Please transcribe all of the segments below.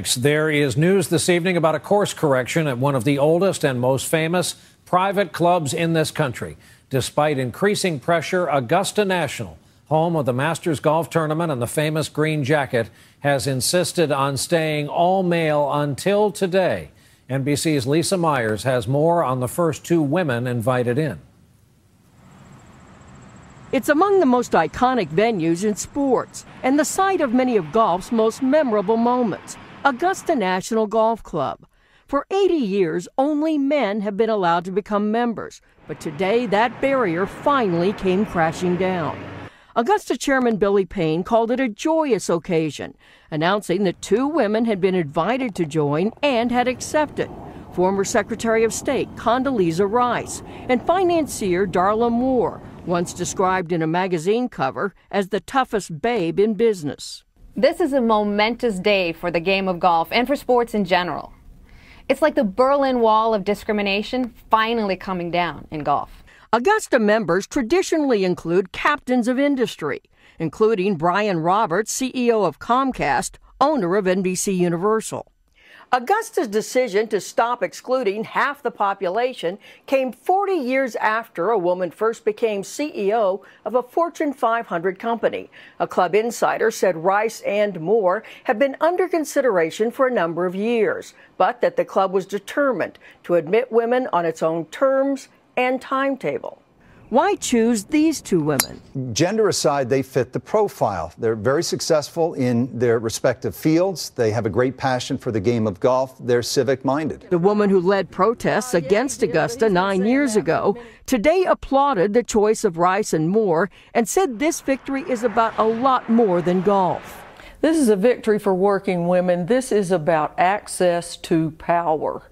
Thanks. There is news this evening about a course correction at one of the oldest and most famous private clubs in this country. Despite increasing pressure, Augusta National, home of the Masters Golf Tournament and the famous green jacket, has insisted on staying all-male until today. NBC's Lisa Myers has more on the first two women invited in. It's among the most iconic venues in sports and the site of many of golf's most memorable moments, Augusta National Golf Club. For 80 years, only men have been allowed to become members, but today that barrier finally came crashing down. Augusta Chairman Billy Payne called it a joyous occasion, announcing that two women had been invited to join and had accepted. Former Secretary of State Condoleezza Rice and financier Darla Moore, once described in a magazine cover as the toughest babe in business. This is a momentous day for the game of golf and for sports in general. It's like the Berlin Wall of discrimination finally coming down in golf. Augusta members traditionally include captains of industry, including Brian Roberts, CEO of Comcast, owner of NBC Universal. Augusta's decision to stop excluding half the population came 40 years after a woman first became CEO of a Fortune 500 company. A club insider said Rice and Moore had been under consideration for a number of years, but that the club was determined to admit women on its own terms and timetable. Why choose these two women? Gender aside, they fit the profile. They're very successful in their respective fields. They have a great passion for the game of golf. They're civic-minded. The woman who led protests against Augusta 9 years ago today applauded the choice of Rice and Moore and said this victory is about a lot more than golf. This is a victory for working women. This is about access to power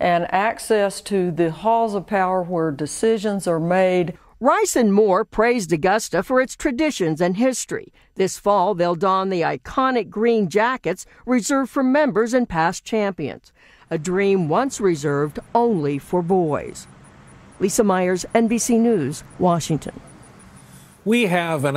and access to the halls of power where decisions are made. Rice and Moore praised Augusta for its traditions and history. This fall, they'll don the iconic green jackets reserved for members and past champions, a dream once reserved only for boys. Lisa Myers, NBC News, Washington. We have an